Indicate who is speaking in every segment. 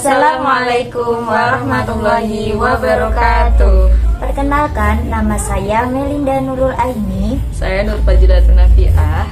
Speaker 1: Assalamualaikum warahmatullahi wabarakatuh.
Speaker 2: Perkenalkan, nama saya Melinda Nurul Aini.
Speaker 1: Saya Nur Fajilatun Nafiah.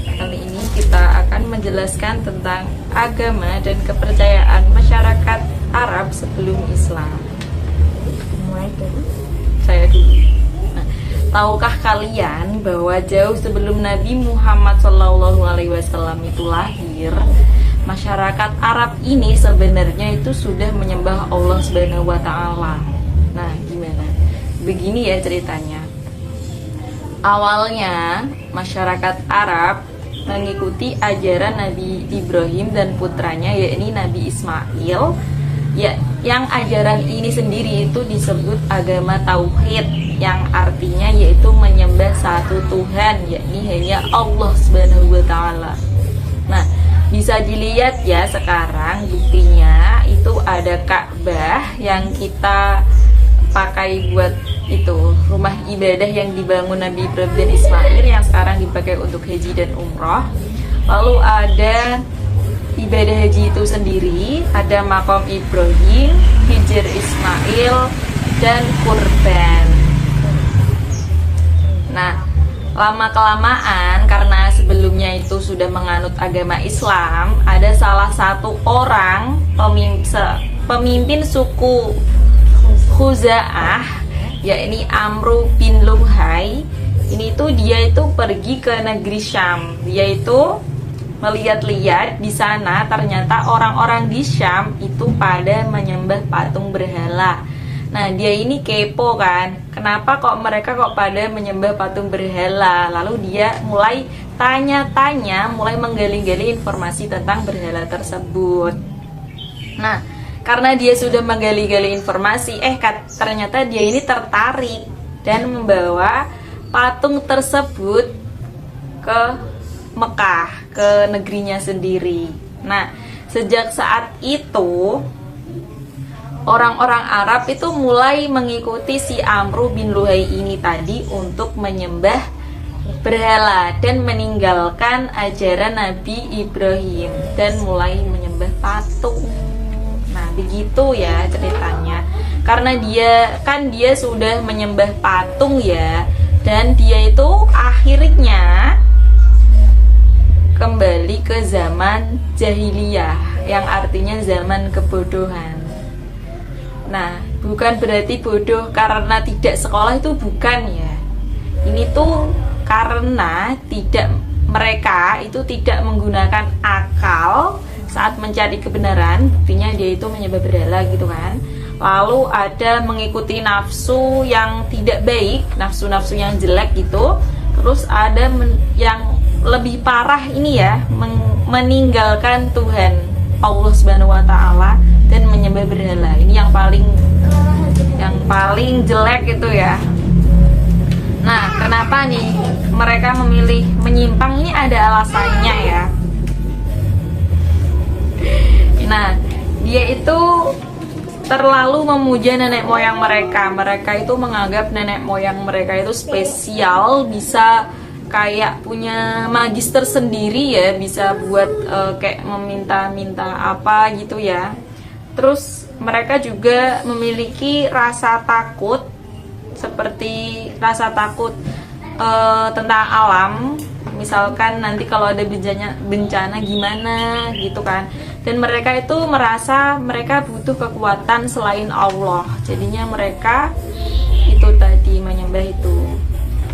Speaker 1: Kali ini kita akan menjelaskan tentang agama dan kepercayaan masyarakat Arab sebelum Islam.
Speaker 2: Mulai dari
Speaker 1: Saya dulu. Tahukah kalian bahwa jauh sebelum Nabi Muhammad SAW itu lahir, masyarakat Arab ini sebenarnya itu sudah menyembah Allah Subhanahu wa Ta'ala. Nah, gimana? Begini ya ceritanya. Awalnya masyarakat Arab mengikuti ajaran Nabi Ibrahim dan putranya, yakni Nabi Ismail. Ya, yang ajaran ini sendiri itu disebut agama tauhid, yang artinya yaitu menyembah satu Tuhan, yakni hanya Allah Subhanahu wa Ta'ala. Nah, bisa dilihat ya sekarang buktinya itu ada Ka'bah yang kita pakai buat itu rumah ibadah yang dibangun Nabi Ibrahim dan Ismail yang sekarang dipakai untuk haji dan umroh. Lalu ada ibadah haji itu sendiri, ada makom Ibrahim, hijr Ismail, dan kurban. Nah, lama-kelamaan karena sebelumnya itu sudah menganut agama Islam, ada salah satu orang pemimpin suku Khuza'ah, yakni Amru bin Luhai. Ini tuh dia itu pergi ke negeri Syam. Dia itu melihat-lihat di sana, ternyata orang-orang di Syam itu pada menyembah patung berhala. Nah, dia ini kepo kan, kenapa kok mereka pada menyembah patung berhala. Lalu dia mulai tanya-tanya, mulai menggali-gali informasi tentang berhala tersebut. Nah, karena dia sudah menggali-gali informasi, ternyata dia ini tertarik dan membawa patung tersebut ke Mekah, ke negerinya sendiri. Nah, sejak saat itu orang-orang Arab itu mulai mengikuti si Amru bin Luhai ini tadi untuk menyembah berhala dan meninggalkan ajaran Nabi Ibrahim dan mulai menyembah patung. Nah, begitu ya ceritanya. Karena dia sudah menyembah patung ya, dan dia itu akhirnya kembali ke zaman jahiliyah, yang artinya zaman kebodohan. Nah, bukan berarti bodoh karena tidak sekolah, itu bukan ya. Ini tuh karena mereka itu tidak menggunakan akal saat mencari kebenaran. Buktinya dia itu menyembah berhala gitu kan. Lalu ada mengikuti nafsu yang tidak baik, nafsu-nafsu yang jelek gitu. Terus ada yang lebih parah ini ya, meninggalkan Tuhan Allah Subhanahu wa Ta'ala dan menyembah berhala. Ini yang paling jelek itu ya. Nah, kenapa nih mereka memilih menyimpang? Ini ada alasannya ya. Nah, dia itu terlalu memuja nenek moyang mereka. Mereka itu menganggap nenek moyang mereka itu spesial, bisa kayak punya magis tersendiri ya, bisa buat kayak meminta-minta apa gitu ya. Terus mereka juga memiliki rasa takut, seperti rasa takut tentang alam. Misalkan nanti kalau ada bencana gimana gitu kan. Dan mereka itu merasa mereka butuh kekuatan selain Allah. Jadinya mereka itu tadi menyembah itu.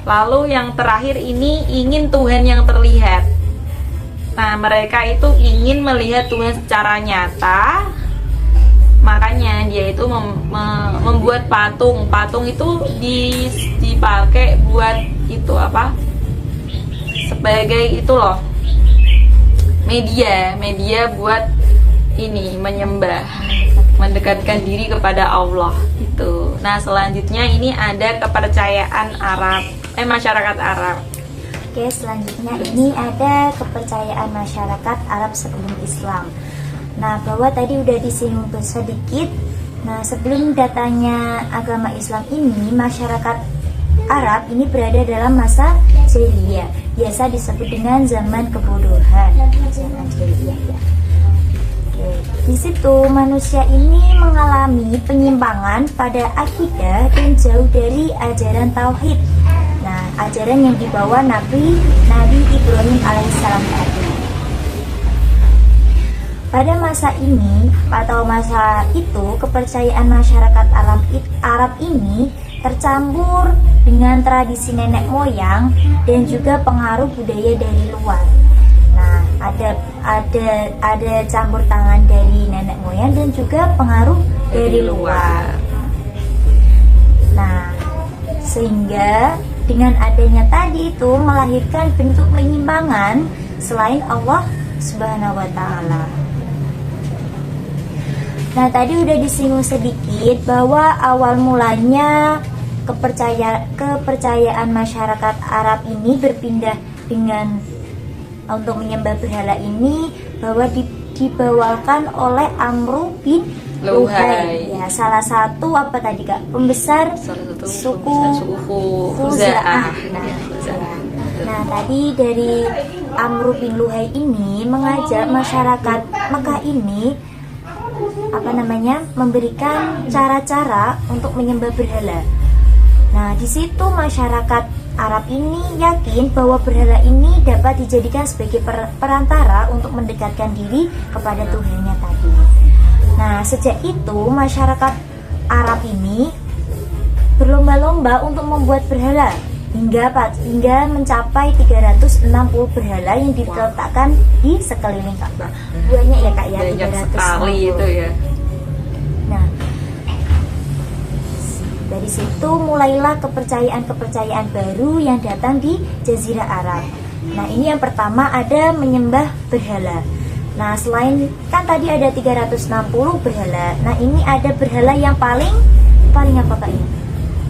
Speaker 1: Lalu yang terakhir ini ingin Tuhan yang terlihat. Nah, mereka itu ingin melihat Tuhan secara nyata. Makanya dia itu membuat patung. Patung itu dipakai buat itu apa? Sebagai itu loh, media buat ini menyembah, mendekatkan diri kepada Allah itu. Nah, selanjutnya ini ada kepercayaan masyarakat Arab.
Speaker 2: Oke, selanjutnya ini ada kepercayaan masyarakat Arab sebelum Islam. Nah, bahwa tadi udah disinggung sedikit. Nah, sebelum datangnya agama Islam ini, masyarakat Arab ini berada dalam masa jahiliyah, biasa disebut dengan zaman kebodohan. Zaman jahiliyah ya. Di situ manusia ini mengalami penyimpangan pada akidah dan jauh dari ajaran tauhid. Nah, ajaran yang dibawa Nabi Ibrahim alaihissalam tadi. Pada masa ini atau masa itu, kepercayaan masyarakat Arab ini tercampur dengan tradisi nenek moyang dan juga pengaruh budaya dari luar. Nah, ada campur tangan dari nenek moyang dan juga pengaruh dari luar. Nah, sehingga dengan adanya tadi itu melahirkan bentuk penyimpangan selain Allah Subhanahu wa taala. Nah, tadi udah disinggung sedikit bahwa awal mulanya kepercayaan masyarakat Arab ini berpindah dengan untuk menyembah berhala ini bahwa dibawakan oleh Amru bin Luhai. Ya, salah satu apa tadi Kak? Pembesar suku Khuza'ah. Nah, tadi dari Amru bin Luhai ini mengajak masyarakat Mekah ini memberikan cara-cara untuk menyembah berhala. Nah, di situ masyarakat Arab ini yakin bahwa berhala ini dapat dijadikan sebagai perantara untuk mendekatkan diri kepada Tuhannya tadi. Nah, sejak itu masyarakat Arab ini berlomba-lomba untuk membuat berhala hingga mencapai 360 berhala yang diletakkan di sekeliling Ka'bah. Banyak ya Kak ya, 360
Speaker 1: sekali itu ya.
Speaker 2: Nah, dari situ mulailah kepercayaan baru yang datang di Jazirah Arab. Nah, ini yang pertama ada menyembah berhala. Nah, selain kan tadi ada 360 berhala. Nah, ini ada berhala yang paling apa Kak ini?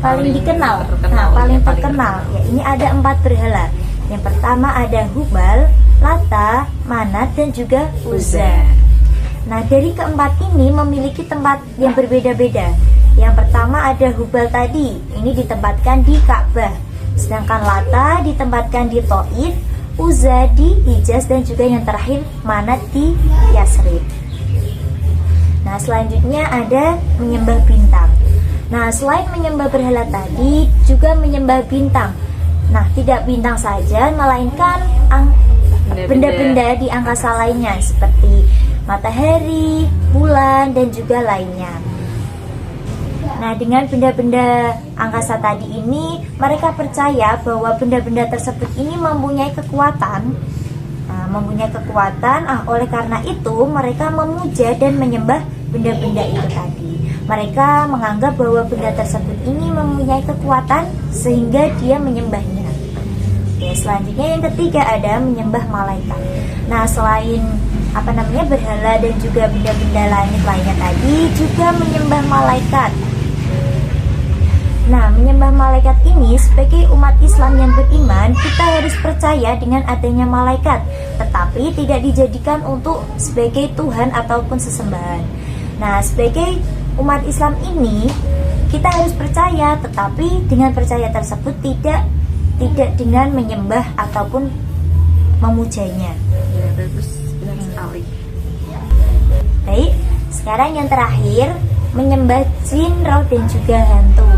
Speaker 2: Paling dikenal. Paling terkenal. Ya, ini ada 4 berhala. Yang pertama ada Hubal, Lata, Manat dan juga Uzza. Nah, dari keempat ini memiliki tempat yang berbeda-beda. Yang pertama ada Hubal tadi, ini ditempatkan di Ka'bah. Sedangkan Lata ditempatkan di Thaif, Uzza di Hijaz dan juga yang terakhir Manat di Yasrib. Nah, selanjutnya ada menyembah bintang. Nah, selain menyembah berhala tadi, juga menyembah bintang. Nah, tidak bintang saja, melainkan benda-benda di angkasa lainnya seperti matahari, bulan, dan juga lainnya. Nah, dengan benda-benda angkasa tadi ini, mereka percaya bahwa benda-benda tersebut ini mempunyai kekuatan. Oleh karena itu, mereka memuja dan menyembah benda-benda itu tadi. Mereka menganggap bahwa benda tersebut ini mempunyai kekuatan sehingga dia menyembahnya. Ya, selanjutnya yang ketiga ada menyembah malaikat. Nah, selain berhala dan juga benda-benda langit lainnya tadi, juga menyembah malaikat. Nah, menyembah malaikat ini sebagai umat Islam yang beriman, kita harus percaya dengan adanya malaikat, tetapi tidak dijadikan untuk sebagai Tuhan ataupun sesembahan. Nah, sebagai umat Islam ini kita harus percaya, tetapi dengan percaya tersebut tidak dengan menyembah ataupun memujanya.
Speaker 1: Ya, bagus, benar sekali.
Speaker 2: Baik, sekarang yang terakhir menyembah jin, roh dan juga hantu.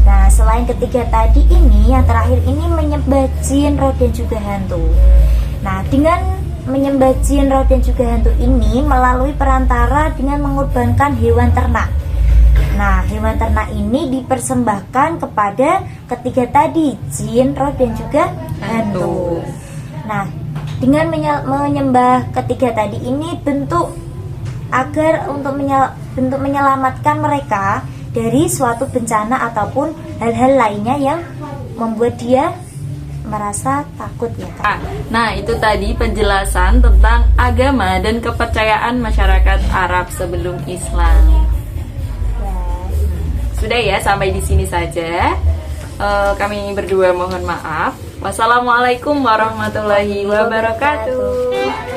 Speaker 2: Nah, selain ketiga tadi ini, yang terakhir ini menyembah jin, roh dan juga hantu. Nah, dengan menyembah jin, roh dan juga hantu ini melalui perantara dengan mengorbankan hewan ternak. Nah, hewan ternak ini dipersembahkan kepada ketiga tadi, jin, roh dan juga hantu. Nah, dengan menyembah ketiga tadi ini bentuk menyelamatkan mereka dari suatu bencana ataupun hal-hal lainnya yang membuat dia merasa takut ya Kak.
Speaker 1: Nah, itu tadi penjelasan tentang agama dan kepercayaan masyarakat Arab sebelum Islam.
Speaker 2: Ya.
Speaker 1: Sudah ya, sampai di sini saja. Kami berdua mohon maaf. Wassalamualaikum warahmatullahi wabarakatuh.